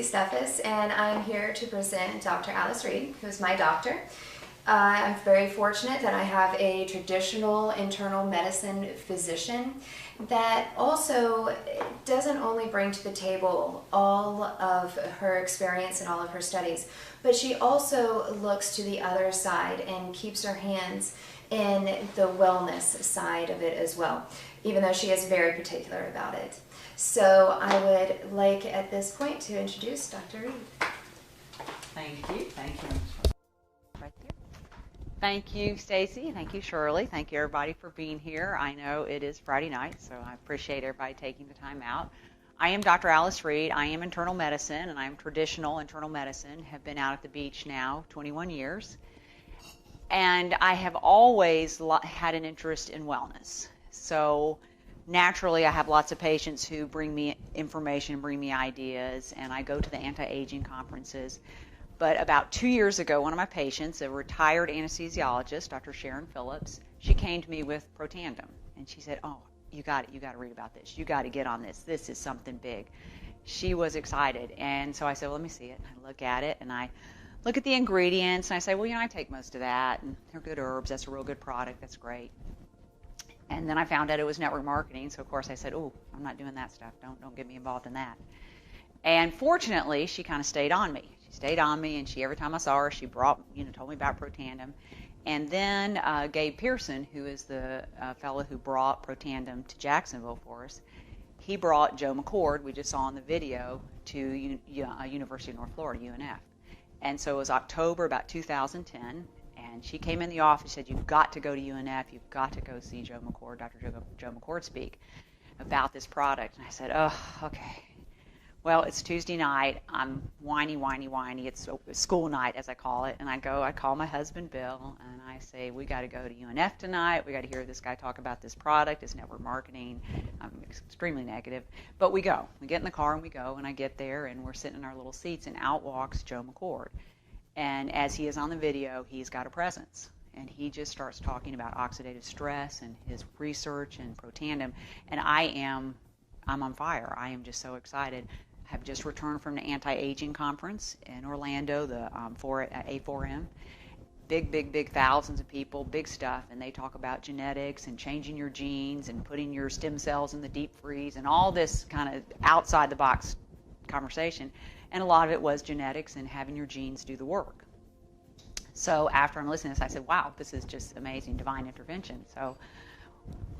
Steffes, and I'm here to present Dr. Alice Reed, who's my doctor. I'm very fortunate that I have a traditional internal medicine physician that also doesn't only bring to the table all of her experience and all of her studies, but she also looks to the other side and keeps her hands in the wellness side of it as well, even though she is very particular about it. So I would like at this point to introduce Dr. Reed. Thank you. Thank you. Right there. Thank you, Stacy. Thank you, Shirley. Thank you, everybody, for being here. I know it is Friday night, so I appreciate everybody taking the time out. I am Dr. Alice Reed. I am internal medicine, and I'm traditional internal medicine. Have been out at the beach now 21 years. And I have always had an interest in wellness. So naturally, I have lots of patients who bring me information, bring me ideas, and I go to the anti-aging conferences. But about 2 years ago, one of my patients, a retired anesthesiologist, Dr. Sharon Phillips, she came to me with Protandim. And she said, oh, you got to read about this. You got to get on this. This is something big. She was excited. And so I said, well, let me see it. I look at it, and I look at the ingredients, and I say, well, I take most of that, and they're good herbs. That's a real good product. That's great. And then I found out it was network marketing, so of course I said, oh, I'm not doing that stuff. Don't get me involved in that. And fortunately, she kind of stayed on me. She stayed on me, and every time I saw her, she told me about Protandim. And then Gabe Pearson, who is the fellow who brought Protandim to Jacksonville for us, he brought Joe McCord, we just saw in the video, to University of North Florida, UNF. And so it was October about 2010. And she came in the office and said, you've got to go to UNF. You've got to go see Joe McCord, Dr. Joe McCord speak about this product. And I said, oh, okay. Well, it's Tuesday night. I'm whiny. It's school night, as I call it. And I call my husband, Bill, and I say, we got to go to UNF tonight. We got to hear this guy talk about this product, his network marketing. I'm extremely negative. But we go. We get in the car and we go. And I get there, and we're sitting in our little seats, and out walks Joe McCord. And as he is on the video, he's got a presence. And he just starts talking about oxidative stress and his research and Protandim. And I'm on fire. I am just so excited. I have just returned from the anti-aging conference in Orlando, the A4M. Big thousands of people, big stuff. And they talk about genetics and changing your genes and putting your stem cells in the deep freeze and all this kind of outside the box conversation. And a lot of it was genetics and having your genes do the work. So after I'm listening to this, I said, wow, this is just amazing, divine intervention. So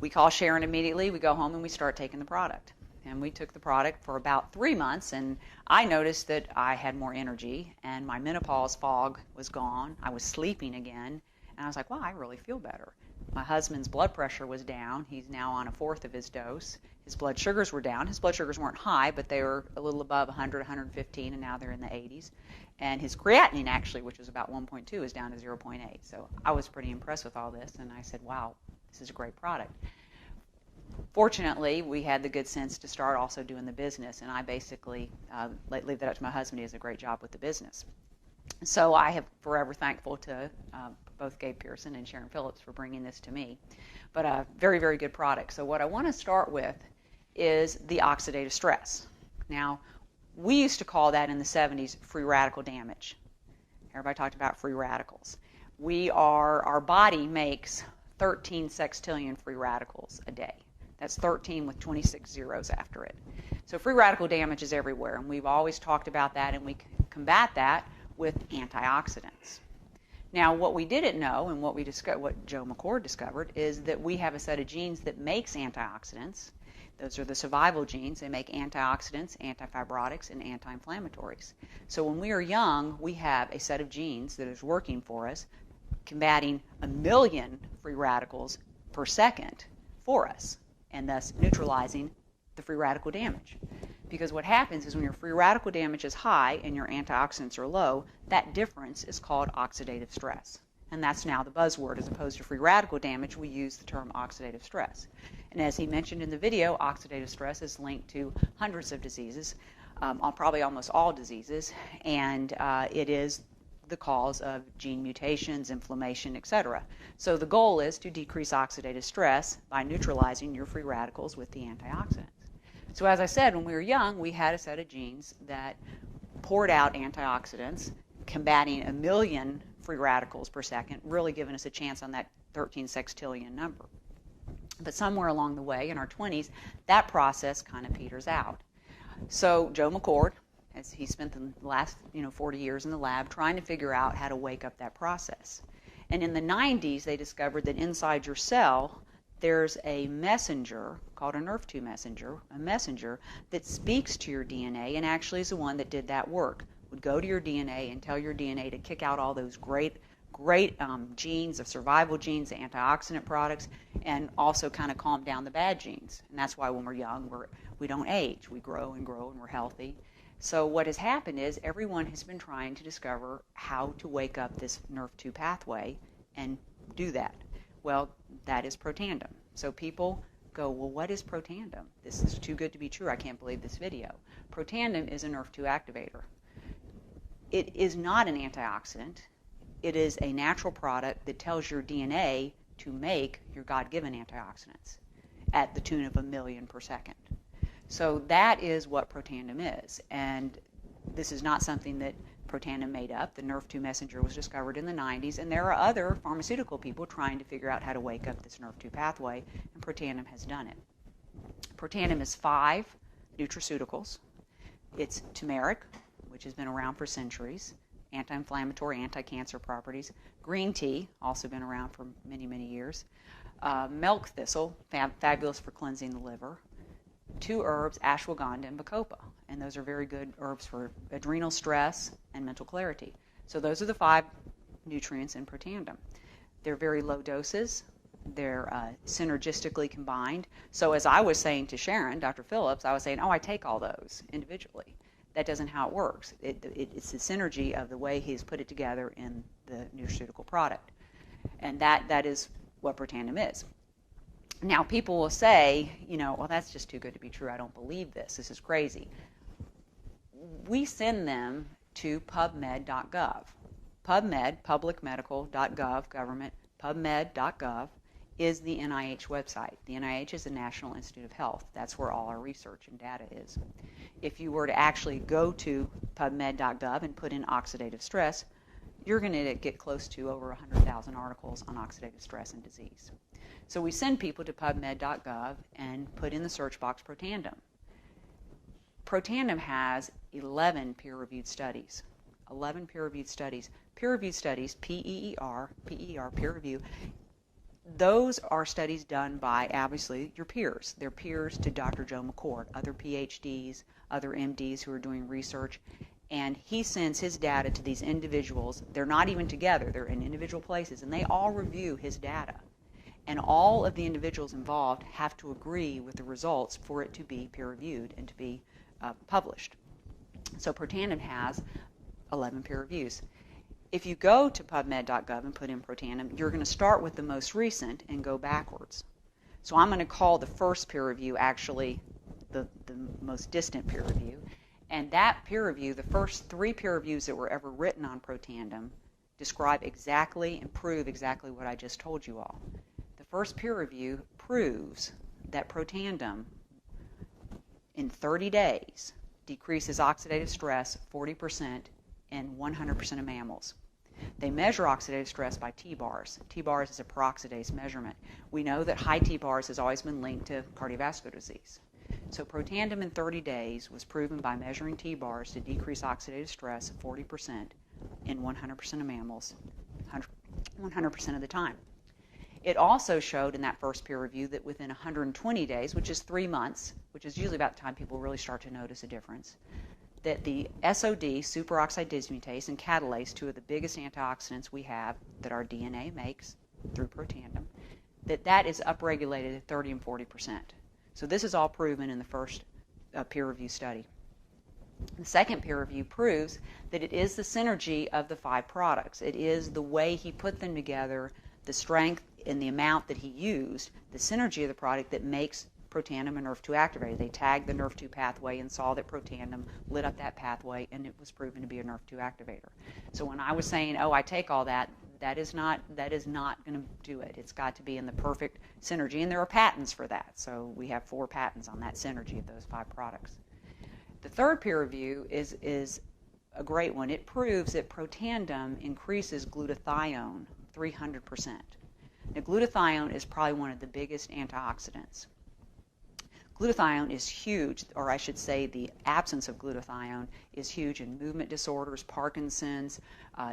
we call Sharon immediately. We go home and we start taking the product. And we took the product for about 3 months, and I noticed that I had more energy, and my menopause fog was gone. I was sleeping again, and I was like, wow, I really feel better. My husband's blood pressure was down. He's now on a fourth of his dose. His blood sugars were down. His blood sugars weren't high, but they were a little above 100, 115, and now they're in the 80s. And his creatinine, actually, which was about 1.2, is down to 0.8. So I was pretty impressed with all this, and I said, wow, this is a great product. Fortunately, we had the good sense to start also doing the business, and I basically leave that up to my husband. He does a great job with the business. So I am forever thankful to both Gabe Pearson and Sharon Phillips for bringing this to me. But a very, very good product. So what I want to start with is the oxidative stress. Now, we used to call that in the 70s free radical damage. Everybody talked about free radicals. Our body makes 13 sextillion free radicals a day. That's 13 with 26 zeros after it. So free radical damage is everywhere, and we've always talked about that, and we combat that with antioxidants. Now, what we didn't know, and what Joe McCord discovered, is that we have a set of genes that makes antioxidants. Those are the survival genes. They make antioxidants, antifibrotics, and anti-inflammatories. So when we are young, we have a set of genes that is working for us, combating 1 million free radicals per second for us, and thus neutralizing the free radical damage. Because what happens is when your free radical damage is high and your antioxidants are low, that difference is called oxidative stress. And that's now the buzzword. As opposed to free radical damage, we use the term oxidative stress. And as he mentioned in the video, oxidative stress is linked to hundreds of diseases, probably almost all diseases, and it is the cause of gene mutations, inflammation, etc. So the goal is to decrease oxidative stress by neutralizing your free radicals with the antioxidants. So as I said, when we were young, we had a set of genes that poured out antioxidants, combating 1 million free radicals per second, really giving us a chance on that 13 sextillion number. But somewhere along the way in our 20s, that process kind of peters out. So Joe McCord, as he spent the last 40 years in the lab trying to figure out how to wake up that process. And in the 90s, they discovered that inside your cell, there's a messenger called a NRF2 messenger, a messenger that speaks to your DNA and actually is the one that did that work. Would go to your DNA and tell your DNA to kick out all those great genes, the survival genes, the antioxidant products, and also kind of calm down the bad genes. And that's why when we're young, we don't age. We grow and grow and we're healthy. So what has happened is everyone has been trying to discover how to wake up this NRF2 pathway and do that. Well, that is Protandim. So people go, well, what is Protandim? This is too good to be true. I can't believe this video. Protandim is a NRF2 activator. It is not an antioxidant. It is a natural product that tells your DNA to make your God-given antioxidants at the tune of 1 million per second. So that is what Protandim is. And this is not something that Protandim made up. The NRF2 messenger was discovered in the 90s, and there are other pharmaceutical people trying to figure out how to wake up this NRF2 pathway, and Protandim has done it. Protandim is 5 nutraceuticals. It's turmeric, which has been around for centuries, anti-inflammatory, anti-cancer properties. Green tea, also been around for many, many years. Milk thistle, fabulous for cleansing the liver. 2 herbs, ashwagandha and bacopa, and those are very good herbs for adrenal stress and mental clarity. So those are the 5 nutrients in Protandim. They're very low doses. They're synergistically combined. So as I was saying to Sharon, Dr. Phillips, I was saying, I take all those individually. That doesn't how it works. It's the synergy of the way he's put it together in the nutraceutical product. And that is what Protandim is. Now, people will say, well, that's just too good to be true. I don't believe this. This is crazy. We send them to pubmed.gov. PubMed, publicmedical.gov, government, pubmed.gov is the NIH website. The NIH is the National Institute of Health. That's where all our research and data is. If you were to actually go to pubmed.gov and put in oxidative stress, you're going to get close to over 100,000 articles on oxidative stress and disease. So we send people to pubmed.gov and put in the search box Protandim. Protandim has 11 peer-reviewed studies. 11 peer-reviewed studies. Peer-reviewed studies, P-E-E-R, peer review, those are studies done by, obviously, your peers. They're peers to Dr. Joe McCord, other PhDs, other MDs who are doing research, and he sends his data to these individuals. They're not even together. They're in individual places, and they all review his data. And all of the individuals involved have to agree with the results for it to be peer-reviewed and to be published. So Protandim has 11 peer reviews. If you go to pubmed.gov and put in Protandim, you're going to start with the most recent and go backwards. So I'm going to call the first peer review actually the most distant peer review. And that peer review, the first 3 peer reviews that were ever written on Protandim, describe exactly and prove exactly what I just told you all. The first peer review proves that Protandim, in 30 days, decreases oxidative stress 40% in 100% of mammals. They measure oxidative stress by T-bars. T-bars is a peroxidase measurement. We know that high T-bars has always been linked to cardiovascular disease. So Protandim in 30 days was proven by measuring T-bars to decrease oxidative stress 40% in 100% of mammals, 100% of the time. It also showed in that first peer review that within 120 days, which is 3 months, which is usually about the time people really start to notice a difference, that the SOD, superoxide dismutase, and catalase, 2 of the biggest antioxidants we have that our DNA makes through Protandim, that is upregulated at 30 and 40%. So this is all proven in the first peer review study. The second peer review proves that it is the synergy of the 5 products. It is the way he put them together, the strength and the amount that he used, the synergy of the product that makes Protandim a NRF2 activator. They tagged the NRF2 pathway and saw that Protandim lit up that pathway, and it was proven to be a NRF2 activator. So when I was saying, I take all that, that is not going to do it. It's got to be in the perfect synergy, and there are patents for that. So we have 4 patents on that synergy of those 5 products. The third peer review is a great one. It proves that Protandim increases glutathione 300%. Now, glutathione is probably one of the biggest antioxidants. Glutathione is huge, or I should say the absence of glutathione is huge in movement disorders, Parkinson's,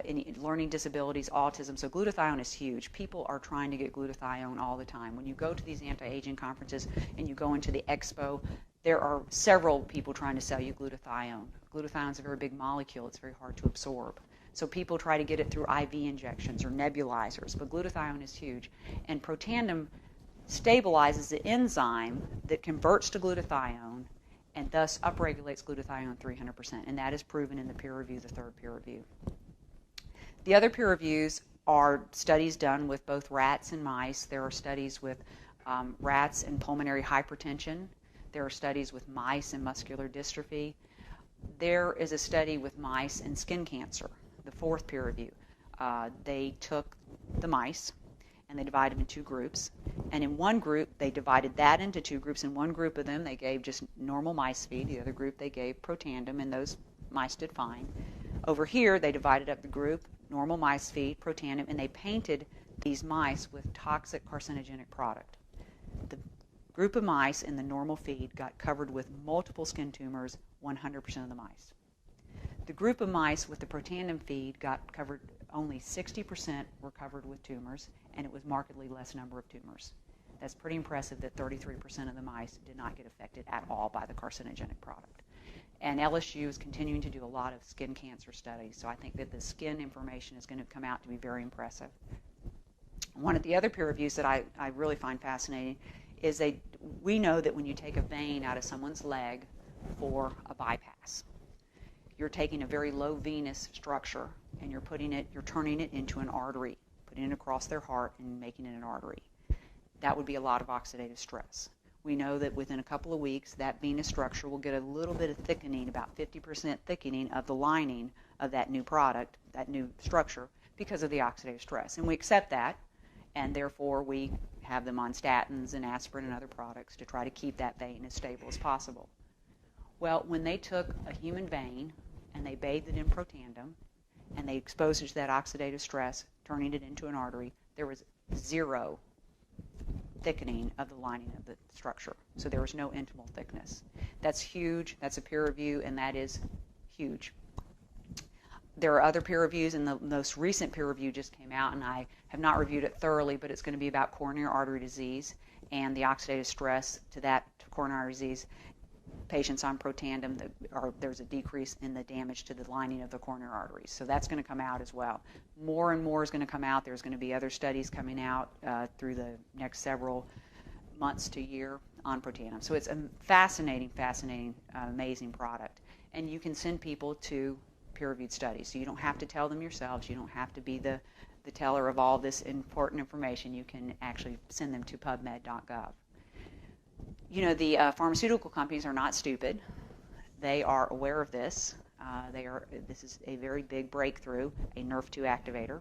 any learning disabilities, autism. So glutathione is huge. People are trying to get glutathione all the time. When you go to these anti-aging conferences and you go into the expo, there are several people trying to sell you glutathione. Glutathione is a very big molecule. It's very hard to absorb. So people try to get it through IV injections or nebulizers, but glutathione is huge. And Protandim stabilizes the enzyme that converts to glutathione and thus upregulates glutathione 300%. And that is proven in the peer review, the third peer review. The other peer reviews are studies done with both rats and mice. There are studies with rats and pulmonary hypertension. There are studies with mice and muscular dystrophy. There is a study with mice and skin cancer, the fourth peer review. They took the mice and they divided them in two groups. And in one group, they divided that into two groups. In one group of them, they gave just normal mice feed. The other group, they gave Protandim, and those mice did fine. Over here, they divided up the group, normal mice feed, Protandim, and they painted these mice with toxic carcinogenic product. The group of mice in the normal feed got covered with multiple skin tumors, 100% of the mice. The group of mice with the Protandim feed got covered, only 60% were covered with tumors, and it was markedly less number of tumors. That's pretty impressive that 33% of the mice did not get affected at all by the carcinogenic product. And LSU is continuing to do a lot of skin cancer studies, so I think that the skin information is going to come out to be very impressive. One of the other peer reviews that I really find fascinating is we know that when you take a vein out of someone's leg for a bypass, you're taking a very low venous structure and you're turning it into an artery, putting it across their heart and making it an artery. That would be a lot of oxidative stress. We know that within a couple of weeks, that venous structure will get a little bit of thickening, about 50% thickening of the lining of that new product, that new structure, because of the oxidative stress. And we accept that, and therefore we have them on statins and aspirin and other products to try to keep that vein as stable as possible. Well, when they took a human vein and they bathed it in Protandim, and they exposed it to that oxidative stress, turning it into an artery, there was zero thickening of the lining of the structure. So there was no intimal thickness. That's huge. That's a peer review, and that is huge. There are other peer reviews, and the most recent peer review just came out, and I have not reviewed it thoroughly, but it's going to be about coronary artery disease and the oxidative stress to that coronary artery disease. Patients on Protandim, there's a decrease in the damage to the lining of the coronary arteries. So that's going to come out as well. More and more is going to come out. There's going to be other studies coming out through the next several months to year on Protandim. So it's a fascinating, amazing product. And you can send people to peer-reviewed studies. So you don't have to tell them yourselves. You don't have to be the teller of all this important information. You can actually send them to pubmed.gov. You know, the pharmaceutical companies are not stupid. They are aware of this. This is a very big breakthrough, a Nrf2 activator.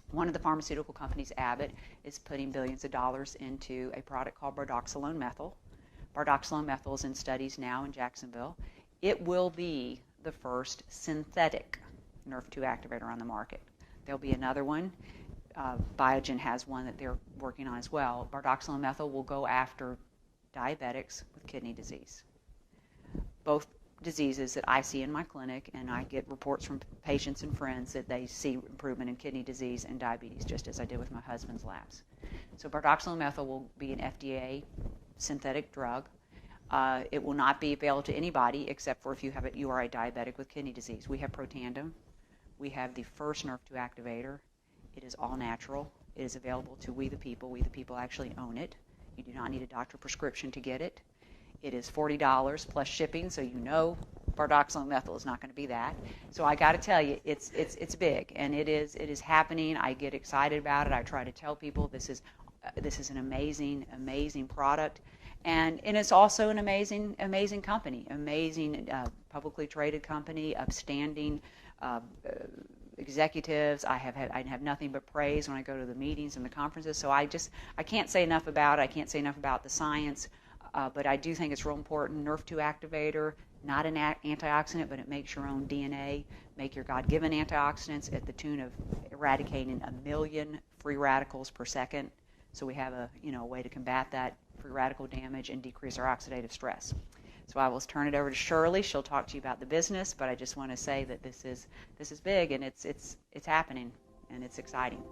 One of the pharmaceutical companies, Abbott, is putting billions of dollars into a product called bardoxolone methyl. Bardoxolone methyl is in studies now in Jacksonville. It will be the first synthetic Nrf2 activator on the market. There'll be another one. Biogen has one that they're working on as well. Bardoxolone methyl will go after diabetics with kidney disease. Both diseases that I see in my clinic, and I get reports from patients and friends that they see improvement in kidney disease and diabetes, just as I did with my husband's labs. So bardoxolone methyl will be an FDA synthetic drug. It will not be available to anybody except for if you are a diabetic with kidney disease. We have Protandim. We have the first Nrf2 activator. It is all natural. It is available to we the people. We the people actually own it. You do not need a doctor prescription to get it. It is $40 plus shipping, so you know bardoxolone methyl is not going to be that. So I got to tell you, it's big, and it is happening. I get excited about it. I try to tell people this is an amazing product, and it's also an amazing company, amazing publicly traded company, upstanding executives. I have nothing but praise when I go to the meetings and the conferences. So I can't say enough about it. I can't say enough about the science, but I do think it's real important. Nrf2 activator, not an antioxidant, but it makes your own DNA, make your God-given antioxidants at the tune of eradicating 1 million free radicals per second. So we have a way to combat that free radical damage and decrease our oxidative stress. So I will turn it over to Shirley. She'll talk to you about the business, but I just want to say that this is big, and it's happening, and it's exciting.